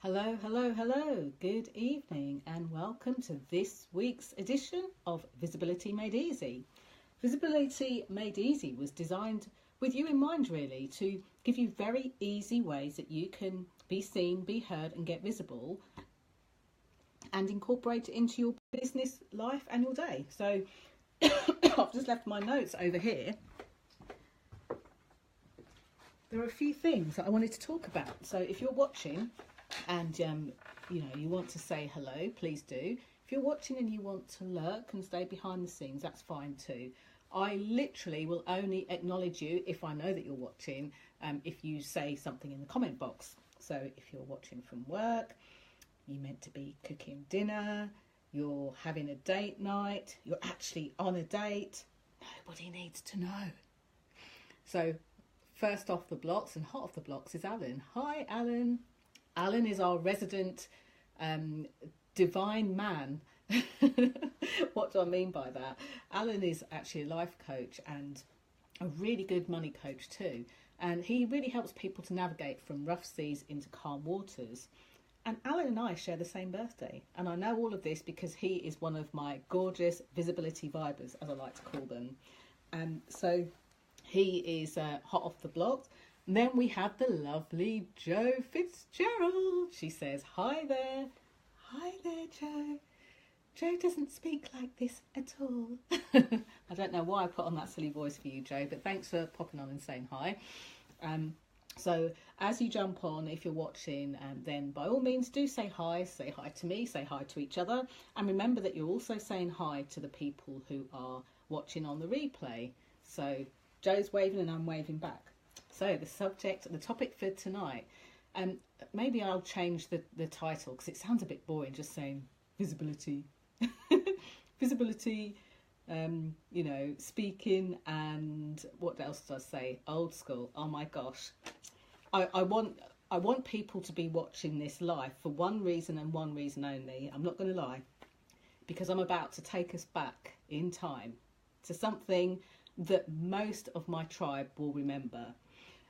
Hello, hello, hello. Good evening and welcome to this week's edition of Visibility Made Easy. Visibility Made Easy was designed with you in mind, really, to give you very easy ways that you can be seen, be heard and get visible and incorporate it into your business life and your day. So I've just left my notes over here. There are a few things that I wanted to talk about. So if you're watching and you want to say hello, please do. If you're watching and you want to lurk and stay behind the scenes, that's fine too. I literally will only acknowledge you if I know that you're watching, if you say something in the comment box. So if you're watching from work, you meant to be cooking dinner, you're having a date night, you're actually on a date, nobody needs to know. So first off the blocks and hot off the blocks is Alan. Hi Alan. Alan is our resident divine man. What do I mean by that? Alan is actually a life coach and a really good money coach too. And he really helps people to navigate from rough seas into calm waters. And Alan and I share the same birthday. And I know all of this because he is one of my gorgeous visibility vibers, as I like to call them. So he is hot off the blocks. And then we have the lovely Jo Fitzgerald. She says, hi there. Hi there, Jo. Jo doesn't speak like this at all. I don't know why I put on that silly voice for you, Jo, but thanks for popping on and saying hi. So as you jump on, if you're watching, then by all means do say hi to me, say hi to each other. And remember that you're also saying hi to the people who are watching on the replay. So Jo's waving and I'm waving back. So the topic for tonight, maybe I'll change the title because it sounds a bit boring just saying visibility. Visibility, speaking and what else did I say? Old school. Oh my gosh. I want people to be watching this live for one reason and one reason only. I'm not going to lie, because I'm about to take us back in time to something that most of my tribe will remember.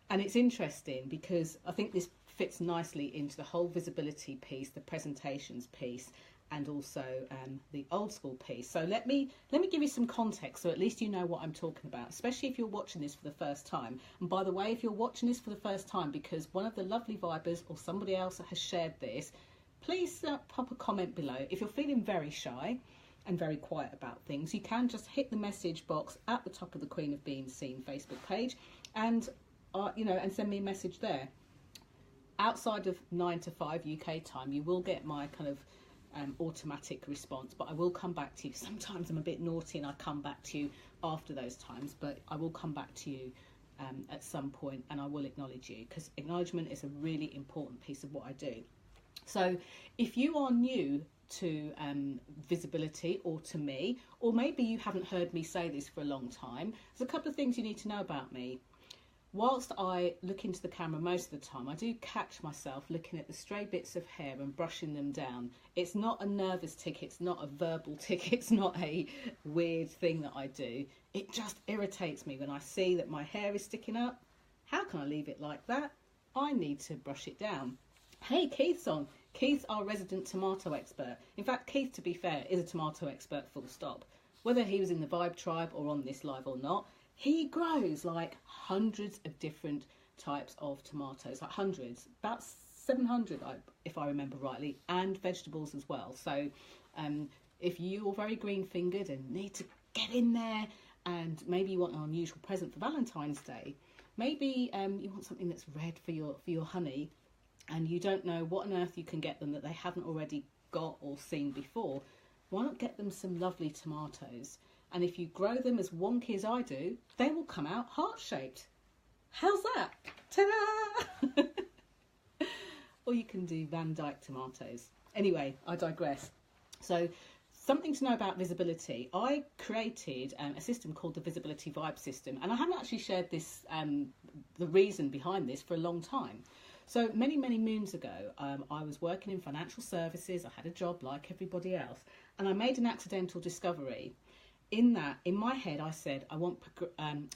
And it's interesting because I think this fits nicely into the whole visibility piece, the presentations piece, and also the old school piece. So let me give you some context so at least you know what I'm talking about, especially if you're watching this for the first time. And by the way, if you're watching this for the first time because one of the lovely vibers or somebody else has shared this, please pop a comment below. If you're feeling very shy and very quiet about things, you can just hit the message box at the top of the Queen of Being Seen Facebook page and and send me a message there. Outside of 9 to 5 UK time, you will get my kind of automatic response, but I will come back to you. Sometimes I'm a bit naughty and I come back to you after those times, but I will come back to you at some point and I will acknowledge you because acknowledgement is a really important piece of what I do. So if you are new to visibility or to me, or maybe you haven't heard me say this for a long time, there's a couple of things you need to know about me. Whilst I look into the camera most of the time, I do catch myself looking at the stray bits of hair and brushing them down. It's not a nervous tick, it's not a verbal tick, it's not a weird thing that I do. It just irritates me when I see that my hair is sticking up. How can I leave it like that? I need to brush it down. Hey, Keith's on. Keith's our resident tomato expert. In fact, Keith, to be fair, is a tomato expert full stop. Whether he was in the Vibe Tribe or on this live or not, he grows like hundreds of different types of tomatoes, like hundreds, about 700 if I remember rightly, and vegetables as well. So if you're very green fingered and need to get in there and maybe you want an unusual present for Valentine's Day, maybe you want something that's red for your honey and you don't know what on earth you can get them that they haven't already got or seen before, why not get them some lovely tomatoes? And if you grow them as wonky as I do, they will come out heart-shaped. How's that? Ta-da! Or you can do Van Dyke tomatoes. Anyway, I digress. So something to know about visibility. I created a system called the Visibility Vibe System. And I haven't actually shared this, the reason behind this for a long time. So many, many moons ago, I was working in financial services. I had a job like everybody else. And I made an accidental discovery. In my head, I said, I want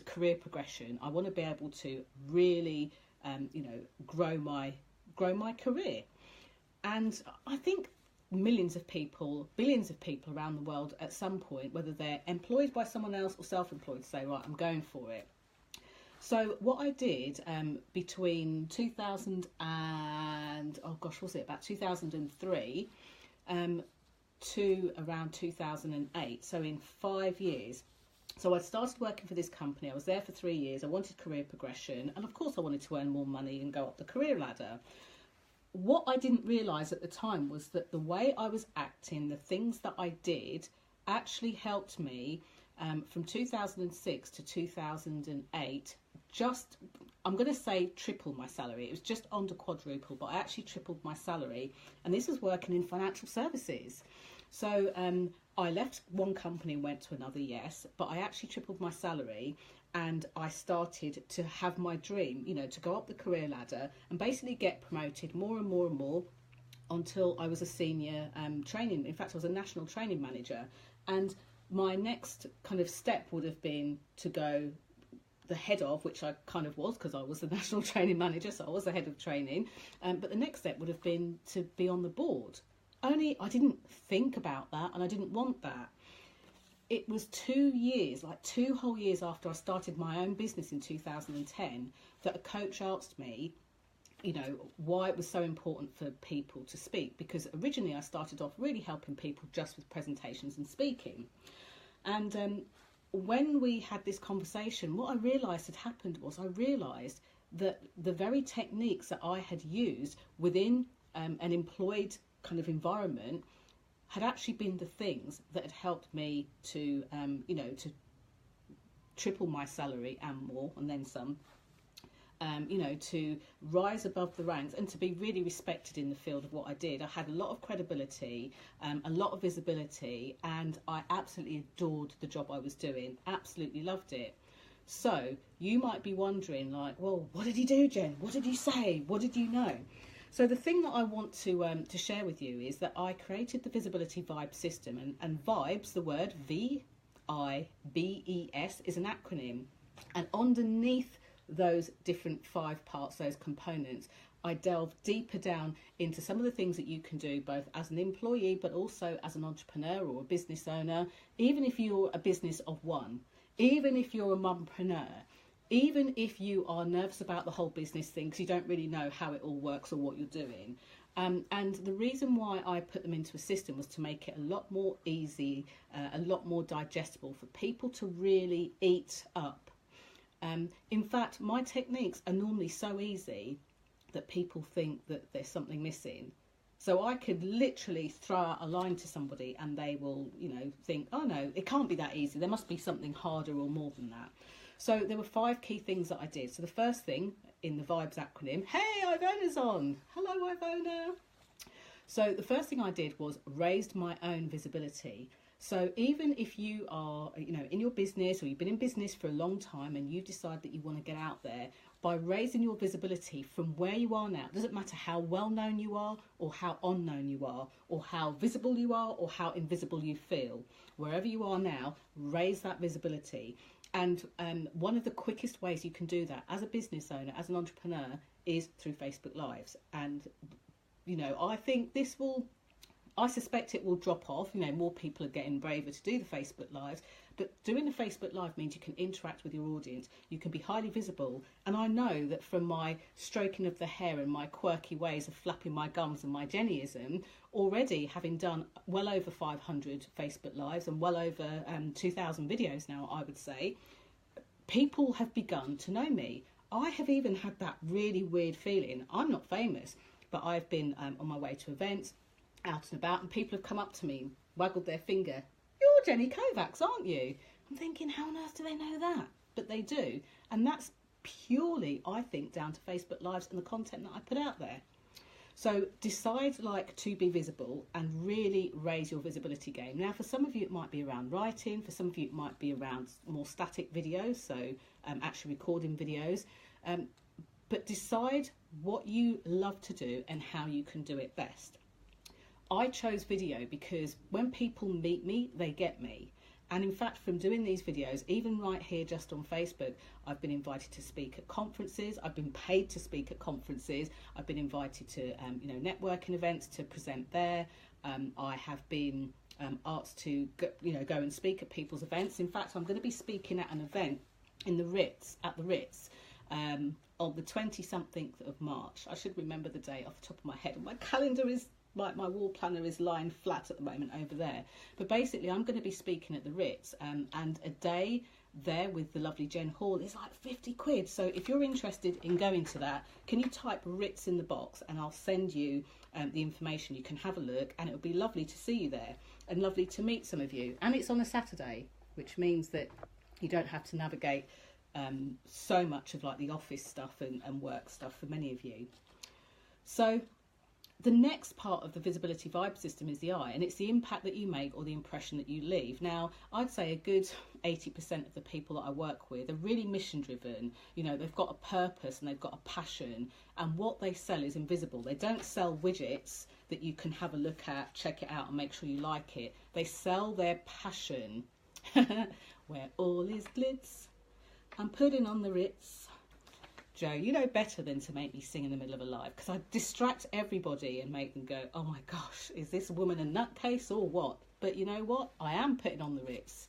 career progression. I want to be able to really, grow my career. And I think millions of people, billions of people around the world at some point, whether they're employed by someone else or self-employed, say, right, I'm going for it. So what I did between 2000 and, about 2003 to around 2008, so in 5 years. So I started working for this company. I was there for 3 years. I wanted career progression, and of course I wanted to earn more money and go up the career ladder. What I didn't realise at the time was that the way I was acting, the things that I did, actually helped me from 2006 to 2008, I'm going to say triple my salary. It was just under quadruple, but I actually tripled my salary. And this was working in financial services. So I left one company and went to another, yes, but I actually tripled my salary. And I started to have my dream, to go up the career ladder and basically get promoted more and more and more until I was a senior training. In fact, I was a national training manager. And my next kind of step would have been to go the head of, which I kind of was because I was the national training manager, so I was the head of training. But the next step would have been to be on the board. Only I didn't think about that, and I didn't want that. It was 2 years, like 2 whole years after I started my own business in 2010, that a coach asked me, why it was so important for people to speak. Because originally I started off really helping people just with presentations and speaking. And when we had this conversation, what I realised had happened was I realised that the very techniques that I had used within an employed kind of environment had actually been the things that had helped me to, to triple my salary and more, and then some, to rise above the ranks and to be really respected in the field of what I did. I had a lot of credibility, a lot of visibility, and I absolutely adored the job I was doing, absolutely loved it. So you might be wondering, like, well, what did you do, Jen? What did you say? What did you know? So the thing that I want to share with you is that I created the Visibility Vibe system, and Vibes, the word VIBES, is an acronym. And underneath those different 5 parts, those components, I delve deeper down into some of the things that you can do both as an employee but also as an entrepreneur or a business owner, even if you're a business of one, even if you're a mumpreneur. Even if you are nervous about the whole business thing because you don't really know how it all works or what you're doing. And the reason why I put them into a system was to make it a lot more easy, a lot more digestible for people to really eat up. In fact, my techniques are normally so easy that people think that there's something missing. So I could literally throw out a line to somebody and they will, think, oh no, it can't be that easy. There must be something harder or more than that. So there were 5 key things that I did. So the first thing in the Vibes acronym, hey, Ivona's on. Hello, Ivona. So the first thing I did was raised my own visibility. So even if you are, in your business or you've been in business for a long time and you decide that you want to get out there, by raising your visibility from where you are now, it doesn't matter how well known you are or how unknown you are or how visible you are or how invisible you feel, wherever you are now, raise that visibility. And one of the quickest ways you can do that as a business owner, as an entrepreneur, is through Facebook Lives. And, I think I suspect it will drop off. More people are getting braver to do the Facebook Lives. But doing a Facebook Live means you can interact with your audience. You can be highly visible. And I know that from my stroking of the hair and my quirky ways of flapping my gums and my Jennyism, already having done well over 500 Facebook Lives and well over 2,000 videos now, I would say, people have begun to know me. I have even had that really weird feeling. I'm not famous, but I've been on my way to events, out and about, and people have come up to me, waggled their finger. You're Jenny Kovacs, aren't you? I'm thinking, how on earth do they know that? But they do. And that's purely, I think, down to Facebook Lives and the content that I put out there. So decide to be visible and really raise your visibility game. Now, for some of you, it might be around writing. For some of you, it might be around more static videos, so actually recording videos. But decide what you love to do and how you can do it best. I chose video because when people meet me, they get me. And in fact, from doing these videos, even right here just on Facebook, I've been invited to speak at conferences. I've been paid to speak at conferences. I've been invited to, networking events to present there. I have been asked to go and speak at people's events. In fact, I'm going to be speaking at an event in the Ritz, on the 20-something of March. I should remember the date off the top of my head. My calendar is, my wall planner is lying flat at the moment over there. But basically, I'm going to be speaking at the Ritz, and a day there with the lovely Jen Hall is like 50 quid. So if you're interested in going to that, can you type Ritz in the box and I'll send you the information. You can have a look, and it would be lovely to see you there and lovely to meet some of you. And it's on a Saturday, which means that you don't have to navigate so much of like the office stuff and work stuff for many of you. So the next part of the visibility vibe system is the I, and it's the impact that you make or the impression that you leave. Now, I'd say a good 80% of the people that I work with are really mission driven. They've got a purpose and they've got a passion, and what they sell is invisible. They don't sell widgets that you can have a look at, check it out and make sure you like it. They sell their passion. Where all is glitz, I'm putting on the Ritz. Joe, you know better than to make me sing in the middle of a live, because I distract everybody and make them go, oh my gosh, is this woman a nutcase or what? But you know what? I am putting on the Ritz.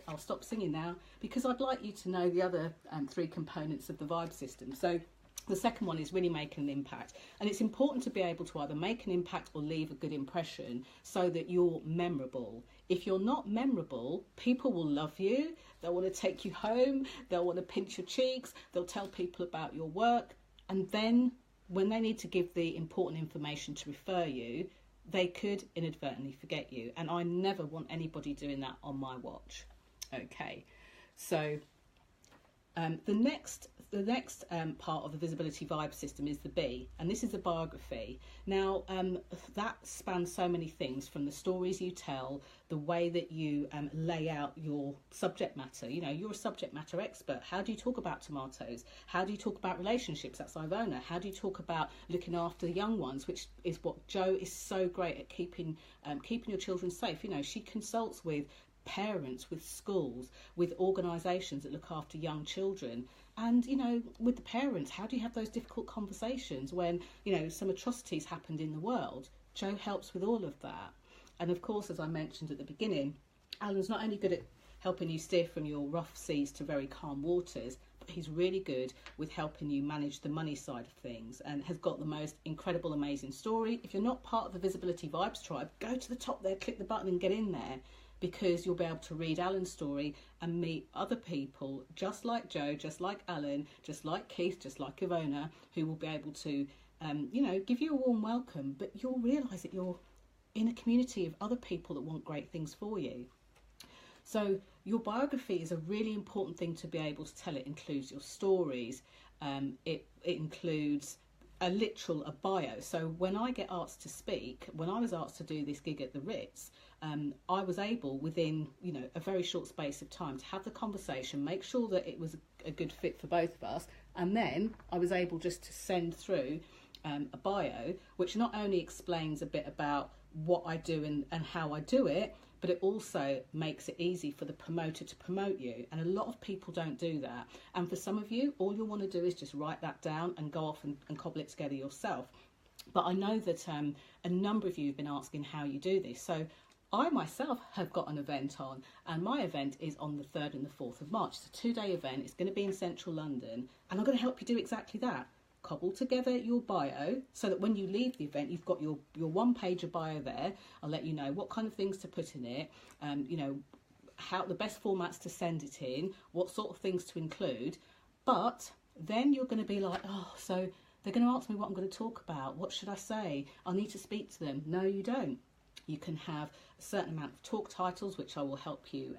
I'll stop singing now, because I'd like you to know the other 3 components of the vibe system. So the second one is really making an impact. And it's important to be able to either make an impact or leave a good impression so that you're memorable. If you're not memorable, people will love you. They'll want to take you home. They'll want to pinch your cheeks. They'll tell people about your work. And then when they need to give the important information to refer you, they could inadvertently forget you. And I never want anybody doing that on my watch. Okay, so the next part of the visibility vibe system is the B, and this is the biography. Now, that spans so many things, from the stories you tell, the way that you lay out your subject matter. You're a subject matter expert. How do you talk about tomatoes? How do you talk about relationships? That's Ivona. How do you talk about looking after the young ones, which is what Joe is so great at, keeping your children safe. She consults with parents, with schools, with organisations that look after young children. And with the parents, how do you have those difficult conversations when some atrocities happened in the world? Joe helps with all of that. And of course, as I mentioned at the beginning, Alan's not only good at helping you steer from your rough seas to very calm waters, but he's really good with helping you manage the money side of things, and has got the most incredible, amazing story. If you're not part of the Visibility Vibes tribe, go to the top there, click the button and get in there, because you'll be able to read Alan's story and meet other people just like Joe, just like Alan, just like Keith, just like Ivona, who will be able to, give you a warm welcome, but you'll realise that you're in a community of other people that want great things for you. So your biography is a really important thing to be able to tell. It includes your stories. It includes a bio. So when I get asked to speak, when I was asked to do this gig at the Ritz, I was able, within a very short space of time, to have the conversation, make sure that it was a good fit for both of us, and then I was able just to send through a bio, which not only explains a bit about what I do and how I do it, but it also makes it easy for the promoter to promote you. And a lot of people don't do that. And for some of you, all you'll want to do is just write that down and go off and cobble it together yourself. But I know that a number of you have been asking how you do this. So I myself have got an event on, and my event is on the 3rd and the 4th of March. It's a 2-day event. It's going to be in central London, and I'm going to help you do exactly that. Cobble together your bio so that when you leave the event, you've got your one-pager bio there. I'll let you know what kind of things to put in it, how the best formats to send it in, what sort of things to include. But then you're going to be like, oh, so they're going to ask me what I'm going to talk about. What should I say? I need to speak to them. No, you don't. You can have a certain amount of talk titles, which I will help you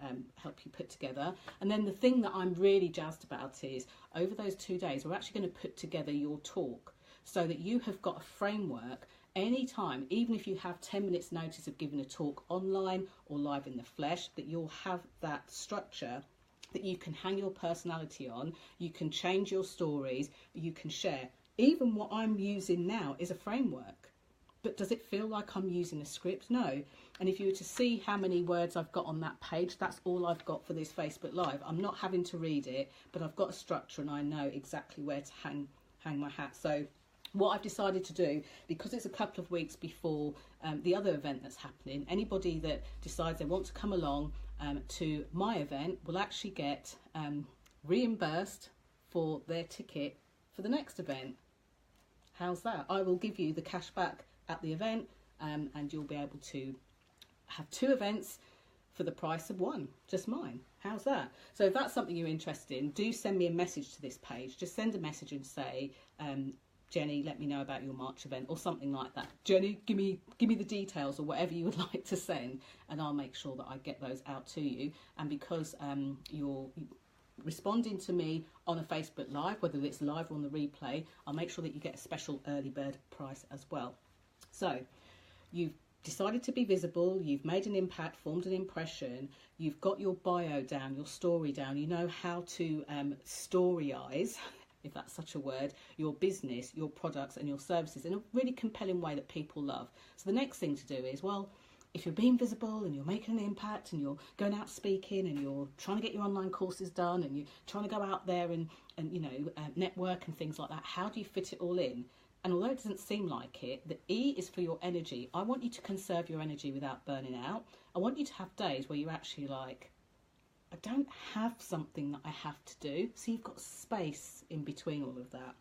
put together. And then the thing that I'm really jazzed about is, over those 2 days, we're actually going to put together your talk so that you have got a framework anytime, even if you have 10 minutes notice of giving a talk online or live in the flesh, that you'll have that structure that you can hang your personality on, you can change your stories, you can share. Even what I'm using now is a framework. But does it feel like I'm using a script? No. And if you were to see how many words I've got on that page, that's all I've got for this Facebook Live. I'm not having to read it, but I've got a structure and I know exactly where to hang my hat. So what I've decided to do, because it's a couple of weeks before the other event that's happening, anybody that decides they want to come along to my event will actually get reimbursed for their ticket for the next event. How's that? I will give you the cash back at the event, and you'll be able to have 2 events for the price of 1, just mine. How's that? So if that's something you're interested in, do send me a message to this page. Just send a message and say, Jenny, let me know about your March event, or something like that. Jenny, give me the details, or whatever you would like to send, and I'll make sure that I get those out to you. And because you're responding to me on a Facebook Live, whether it's live or on the replay, I'll make sure that you get a special early bird price as well. So you've decided to be visible, you've made an impact, formed an impression, you've got your bio down, your story down, you know how to storyize, if that's such a word, your business, your products and your services in a really compelling way that people love. So the next thing to do is, well, if you're being visible and you're making an impact and you're going out speaking and you're trying to get your online courses done and you're trying to go out there and you know, network and things like that, how do you fit it all in? And although it doesn't seem like it, the E is for your energy. I want you to conserve your energy without burning out. I want you to have days where you're actually like, I don't have something that I have to do. So you've got space in between all of that.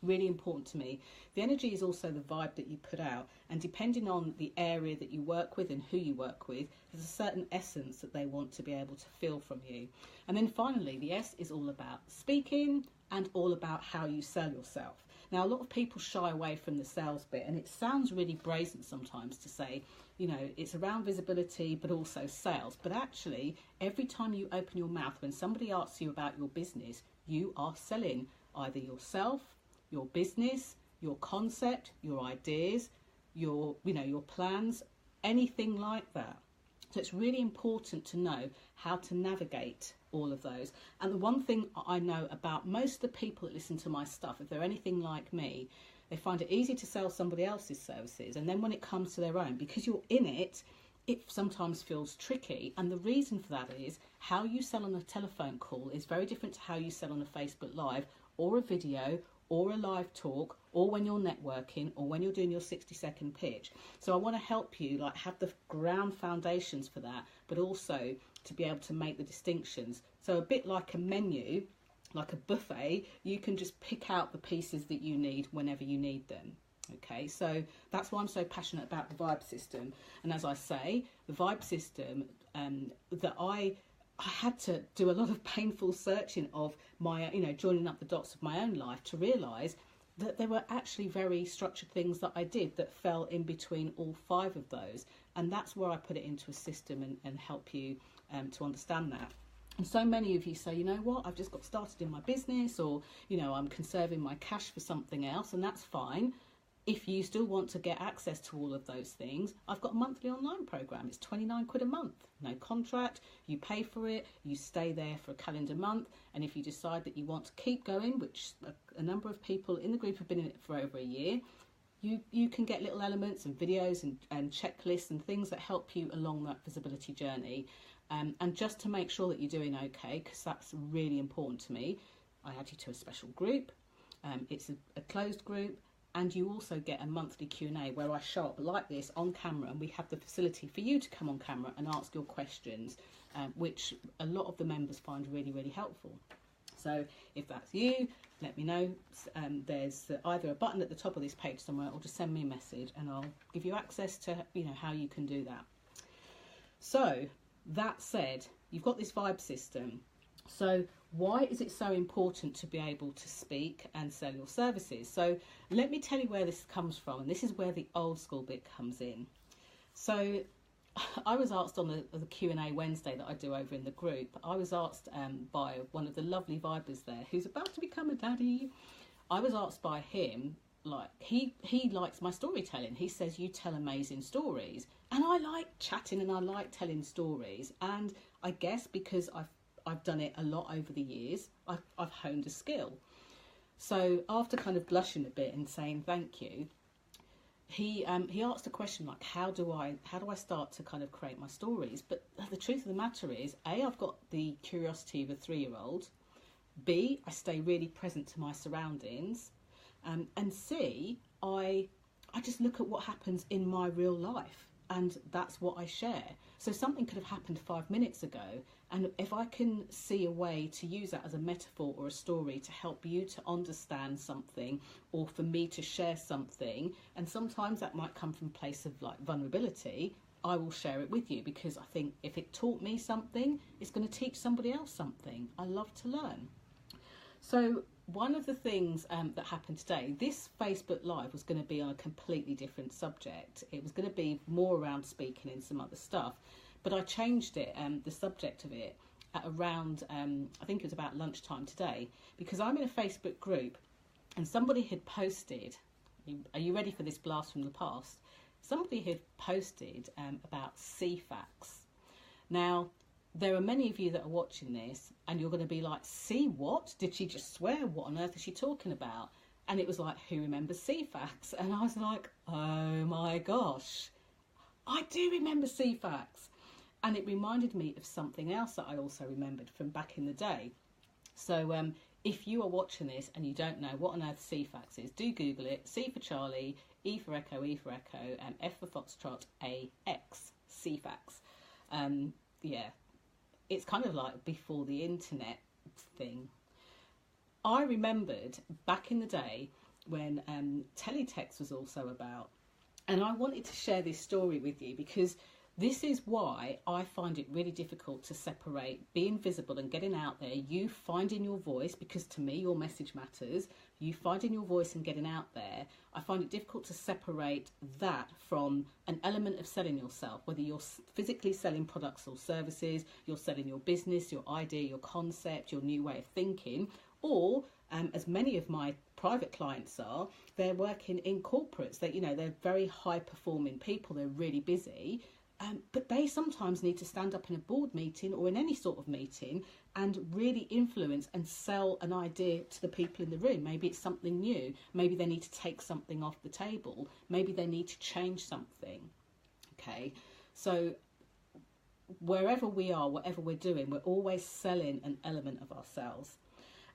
Really important to me. The energy is also the vibe that you put out, and depending on the area that you work with and who you work with, there's a certain essence that they want to be able to feel from you. And then finally, the S is all about speaking and all about how you sell yourself. Now, a lot of people shy away from the sales bit, and it sounds really brazen sometimes to say, you know, it's around visibility but also sales. But actually, every time you open your mouth, when somebody asks you about your business, you are selling either yourself, your business, your concept, your ideas, your plans, anything like that. So it's really important to know how to navigate all of those. And the one thing I know about most of the people that listen to my stuff, if they're anything like me, they find it easy to sell somebody else's services. And then when it comes to their own, because you're in it, it sometimes feels tricky. And the reason for that is how you sell on a telephone call is very different to how you sell on a Facebook Live or a video or a live talk, or when you're networking, or when you're doing your 60-second pitch. So I want to help you like have the ground foundations for that, but also to be able to make the distinctions. So a bit like a menu, like a buffet, you can just pick out the pieces that you need whenever you need them. Okay, so that's why I'm so passionate about the vibe system. And as I say, the vibe system that I had to do a lot of painful searching of my, joining up the dots of my own life to realise that there were actually very structured things that I did that fell in between all 5 of those. And that's where I put it into a system and help you to understand that. And so many of you say, you know what, I've just got started in my business, or, I'm conserving my cash for something else, and that's fine. If you still want to get access to all of those things, I've got a monthly online program. It's 29 quid a month, no contract. You pay for it, you stay there for a calendar month. And if you decide that you want to keep going, which a number of people in the group have been in it for over a year, you can get little elements and videos and checklists and things that help you along that visibility journey. And just to make sure that you're doing okay, because that's really important to me, I add you to a special group. It's a closed group. And you also get a monthly Q&A where I show up like this on camera, and we have the facility for you to come on camera and ask your questions, which a lot of the members find really, really helpful. So if that's you, let me know. There's either a button at the top of this page somewhere, or just send me a message and I'll give you access to how you can do that. So that said, you've got this vibe system. So why is it so important to be able to speak and sell your services? So let me tell you where this comes from, and this is where the old school bit comes in. So I was asked on the Q&A Wednesday that I do over in the group, I was asked by one of the lovely vibers there who's about to become a daddy. I was asked by him, like, he likes my storytelling. He says, you tell amazing stories. And I like chatting and I like telling stories. And I guess because I've done it a lot over the years, I've honed a skill. So after kind of blushing a bit and saying thank you, he asked a question like, how do I start to kind of create my stories? But the truth of the matter is, A, I've got the curiosity of a 3-year-old. B, I stay really present to my surroundings. And C, I just look at what happens in my real life, and that's what I share. So something could have happened 5 minutes ago, and if I can see a way to use that as a metaphor or a story to help you to understand something, or for me to share something, and sometimes that might come from a place of like vulnerability, I will share it with you, because I think if it taught me something, it's going to teach somebody else something. I love to learn. So one of the things that happened today, this Facebook Live was going to be on a completely different subject. It was going to be more around speaking and some other stuff. But I changed it, the subject of it, at around, I think it was about lunchtime today, because I'm in a Facebook group and somebody had posted, are you ready for this blast from the past? Somebody had posted about CFAX. Now, there are many of you that are watching this and you're going to be like, see what? Did she just swear? What on earth is she talking about? And it was like, who remembers CFAX? And I was like, oh my gosh, I do remember CFAX. And it reminded me of something else that I also remembered from back in the day. So if you are watching this and you don't know what on earth CFAX is, do Google it. C for Charlie, E for Echo, and F for Foxtrot, AX, CFAX. Yeah. It's kind of like before the internet thing. I remembered back in the day when Telly Text was also about, and I wanted to share this story with you because this is why I find it really difficult to separate being visible and getting out there, you finding your voice, because to me your message matters, you finding your voice and getting out there. I find it difficult to separate that from an element of selling yourself, whether you're physically selling products or services, you're selling your business, your idea, your concept, your new way of thinking, or as many of my private clients are, they're working in corporates. They're very high performing people, they're really busy. But they sometimes need to stand up in a board meeting or in any sort of meeting and really influence and sell an idea to the people in the room. Maybe it's something new. Maybe they need to take something off the table. Maybe they need to change something. Okay, so wherever we are, whatever we're doing, we're always selling an element of ourselves.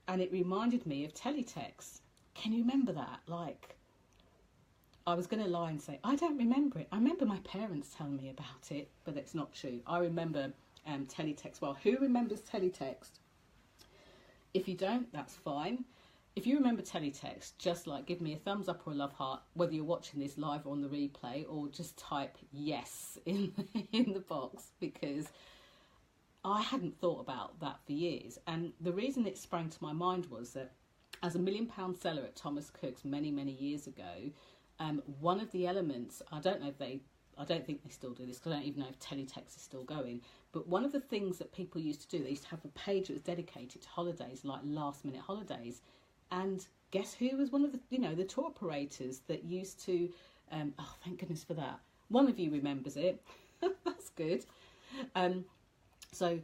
And it reminded me of Telly Text. Can you remember that? Like, I was going to lie and say, I don't remember it. I remember my parents telling me about it, but it's not true. I remember Telly Text well. Who remembers Telly Text? If you don't, that's fine. If you remember Telly Text, just like give me a thumbs up or a love heart, whether you're watching this live or on the replay, or just type yes in the box, because I hadn't thought about that for years. And the reason it sprang to my mind was that as a £1 million seller at Thomas Cook's many, many years ago, one of the elements, I don't think they still do this, because I don't even know if Telly Text is still going, but one of the things that people used to do, they used to have a page that was dedicated to holidays, like last minute holidays. And guess who was one of the, the tour operators that used to, oh, thank goodness for that. One of you remembers it. That's good. So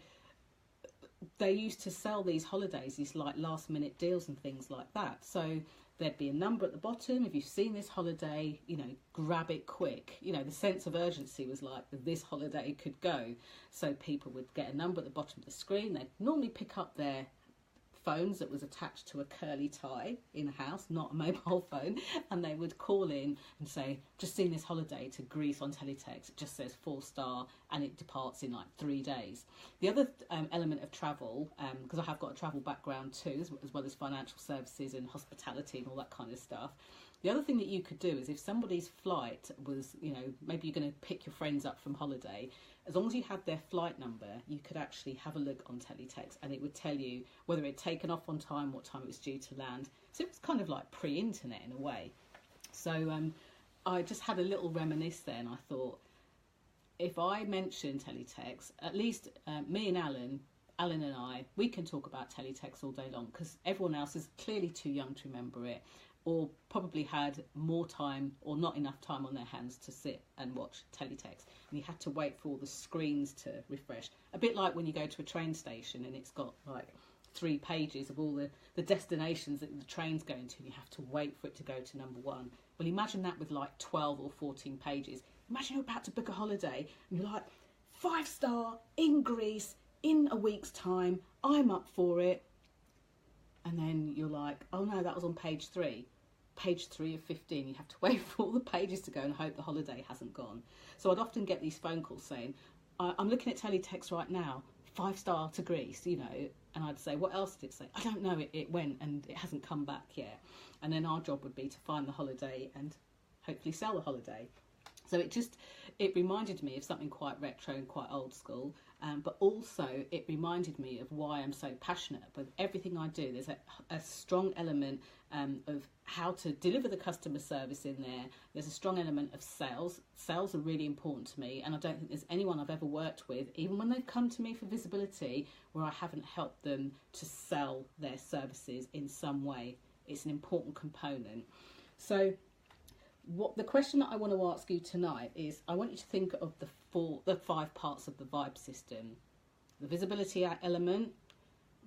they used to sell these holidays, these like last minute deals and things like that. So there'd be a number at the bottom. If you've seen this holiday, grab it quick. The sense of urgency was like this holiday could go. So people would get a number at the bottom of the screen. They'd normally pick up their phones that was attached to a curly tie in a house, not a mobile phone, and they would call in and say, just seen this holiday to Greece on Teletext. It just says 4-star and it departs in like 3 days. The other element of travel, because I have got a travel background too, as well as financial services and hospitality and all that kind of stuff. The other thing that you could do is if somebody's flight was, maybe you're going to pick your friends up from holiday, as long as you had their flight number, you could actually have a look on Teletext and it would tell you whether it had taken off on time, what time it was due to land. So it was kind of like pre-internet in a way. So I just had a little reminisce there, and I thought, if I mention Teletext, at least me and Alan and I, we can talk about Teletext all day long, because everyone else is clearly too young to remember it, or probably had more time or not enough time on their hands to sit and watch Teletext, and you had to wait for all the screens to refresh. A bit like when you go to a train station and it's got like 3 pages of all the destinations that the train's going to, and you have to wait for it to go to number 1 Well, imagine that with like 12 or 14 pages. Imagine you're about to book a holiday and you're like, 5-star in Greece in a week's time, I'm up for it. And then you're like, oh no, that was on page 3. Page 3 of 15, you have to wait for all the pages to go and hope the holiday hasn't gone. So I'd often get these phone calls saying, I'm looking at Telly Text right now, 5-star to Greece, you know, and I'd say, what else did it say? I don't know, it went and it hasn't come back yet. And then our job would be to find the holiday and hopefully sell the holiday. So it reminded me of something quite retro and quite old school, but also it reminded me of why I'm so passionate about everything I do. There's a strong element of how to deliver the customer service in there. There's a strong element of sales. Sales are really important to me, and I don't think there's anyone I've ever worked with, even when they've come to me for visibility, where I haven't helped them to sell their services in some way. It's an important component. So the question that I want to ask you tonight is, I want you to think of the 5 parts of the vibe system: the visibility element,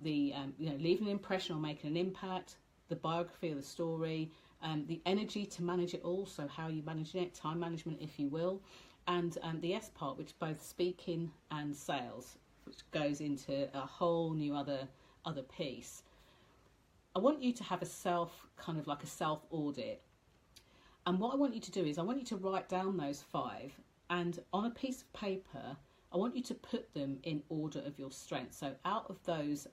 the leaving an impression or making an impact, the biography of the story, the energy to manage it all, so how you manage it, time management, if you will, and the S part, which is both speaking and sales, which goes into a whole new other piece. I want you to have a self audit. And what I want you to do is I want you to write down those 5, and on a piece of paper, I want you to put them in order of your strength. So out of those,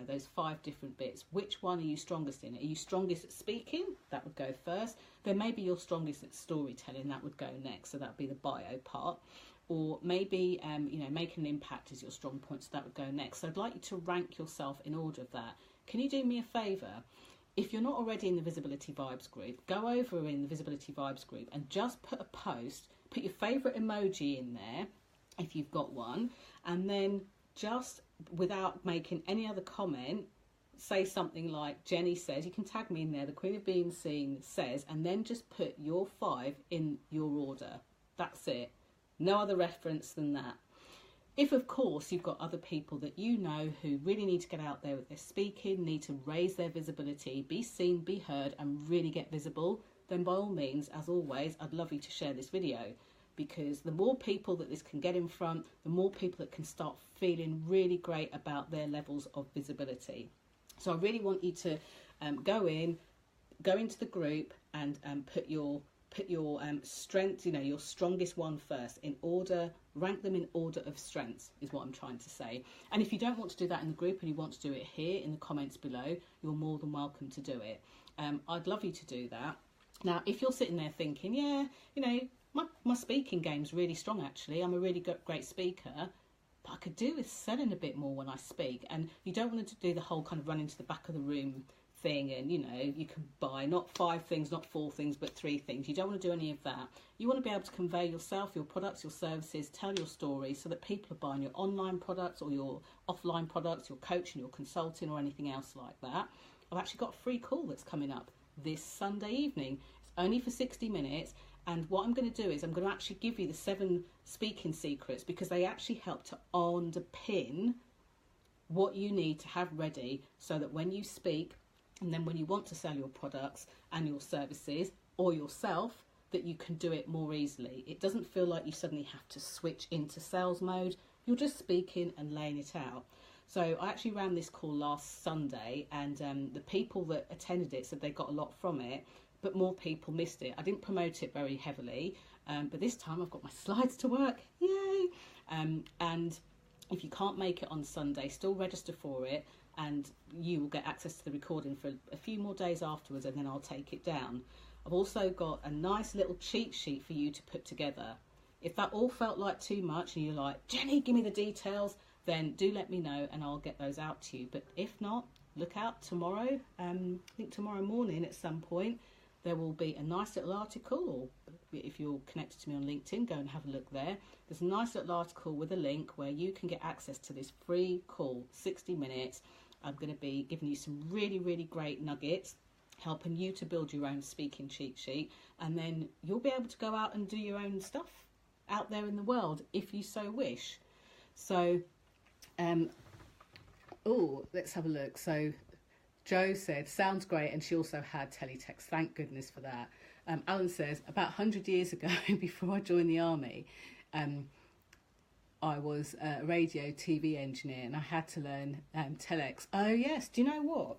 those 5 different bits, which one are you strongest in? Are you strongest at speaking? That would go first. Then maybe you're strongest at storytelling. That would go next. So that would be the bio part. Or maybe, making an impact is your strong point. So that would go next. So I'd like you to rank yourself in order of that. Can you do me a favour? If you're not already in the Visibility Vibes group, go over in the Visibility Vibes group and just put a post, put your favourite emoji in there, if you've got one, and then just, without making any other comment, say something like Jenny says. You can tag me in there, the Queen of Being Seen says, and then just put your 5 in your order. That's it. No other reference than that. If, of course, you've got other people that you know who really need to get out there with their speaking, need to raise their visibility, be seen, be heard, and really get visible, then by all means, as always, I'd love you to share this video, because the more people that this can get in front, the more people that can start feeling really great about their levels of visibility. So I really want you to go into the group and put your strength, your strongest one first, in order, rank them in order of strengths, is what I'm trying to say. And if you don't want to do that in the group and you want to do it here in the comments below, you're more than welcome to do it. I'd love you to do that. Now, if you're sitting there thinking, yeah, my speaking game's really strong actually, I'm a really great speaker, but I could do with selling a bit more when I speak, and you don't want to do the whole kind of run into the back of the room thing and you can buy not 5 things, not 4 things, but 3 things. You don't want to do any of that. You want to be able to convey yourself, your products, your services, tell your story, so that people are buying your online products or your offline products, your coaching, your consulting, or anything else like that. I've actually got a free call that's coming up this Sunday evening. It's only for 60 minutes, and what I'm going to do is I'm going to actually give you the 7 speaking secrets, because they actually help to underpin what you need to have ready, so that when you speak, and then when you want to sell your products and your services, or yourself, that you can do it more easily. It doesn't feel like you suddenly have to switch into sales mode. You're just speaking and laying it out. So I actually ran this call last Sunday, and the people that attended it said they got a lot from it, but more people missed it. I didn't promote it very heavily, but this time I've got my slides to work. Yay! And if you can't make it on Sunday, still register for it, and you will get access to the recording for a few more days afterwards, and then I'll take it down. I've also got a nice little cheat sheet for you to put together. If that all felt like too much and you're like, Jenny, give me the details, then do let me know and I'll get those out to you. But if not, look out tomorrow. I think tomorrow morning at some point, there will be a nice little article, or if you're connected to me on LinkedIn, go and have a look there. There's a nice little article with a link where you can get access to this free call, 60 minutes. I'm going to be giving you some really, really great nuggets, helping you to build your own speaking cheat sheet, and then you'll be able to go out and do your own stuff out there in the world if you so wish. So, let's have a look. So, Jo said, sounds great, and she also had Telly Text. Thank goodness for that. Alan says, about 100 years ago, before I joined the army, I was a radio TV engineer and I had to learn telex. Oh yes, do you know what?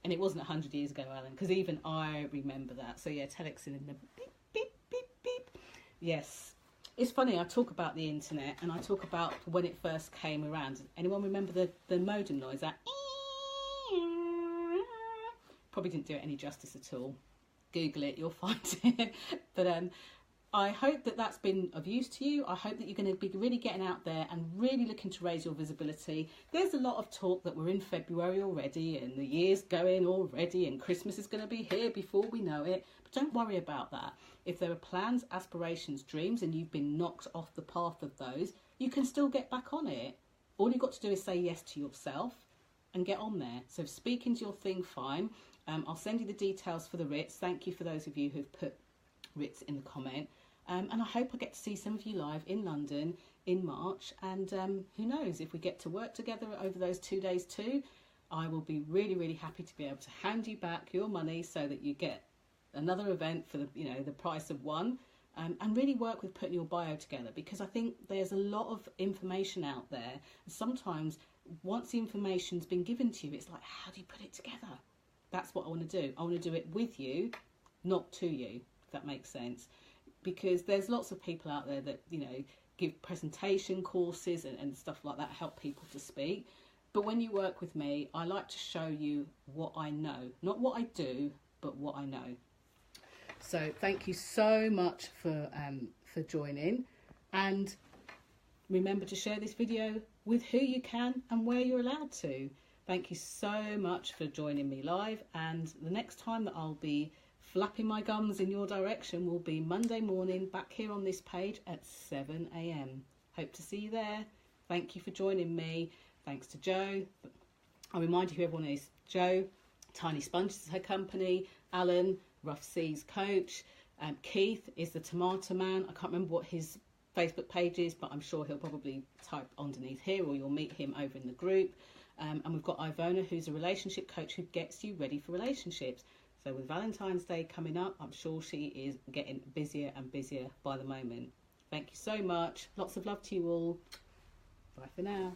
And it wasn't 100 years ago, Alan, because even I remember that. So yeah, telex in the beep, beep, beep, beep. Yes. It's funny, I talk about the internet and I talk about when it first came around. Anyone remember the modem noise? That probably didn't do it any justice at all. Google it, you'll find it. But I hope that that's been of use to you. I hope that you're going to be really getting out there and really looking to raise your visibility. There's a lot of talk that we're in February already and the year's going already and Christmas is going to be here before we know it. But don't worry about that. If there are plans, aspirations, dreams, and you've been knocked off the path of those, you can still get back on it. All you've got to do is say yes to yourself and get on there. So if speaking's your thing, fine. I'll send you the details for the Ritz. Thank you for those of you who've put Ritz in the comment. And I hope I get to see some of you live in London in March. And who knows, if we get to work together over those 2 days too, I will be really, really happy to be able to hand you back your money so that you get another event for the, the price of one. And really work with putting your bio together, because I think there's a lot of information out there. And sometimes once the information's been given to you, it's like, how do you put it together? That's what I want to do. I want to do it with you, not to you, if that makes sense. Because there's lots of people out there that, give presentation courses and stuff like that, help people to speak. But when you work with me, I like to show you what I know. Not what I do, but what I know. So thank you so much for joining. And remember to share this video with who you can and where you're allowed to. Thank you so much for joining me live. And the next time that I'll be flapping my gums in your direction will be Monday morning back here on this page at 7 a.m. Hope to see you there. Thank you for joining me. Thanks to Jo. I'll remind you who everyone is. Jo, Tiny Sponges is her company. Alan, Rough Seas Coach. Keith is the Tomato Man. I can't remember what his Facebook page is, but I'm sure he'll probably type underneath here, or you'll meet him over in the group. And we've got Ivona, who's a relationship coach who gets you ready for relationships. So with Valentine's Day coming up, I'm sure she is getting busier and busier by the moment. Thank you so much. Lots of love to you all. Bye for now.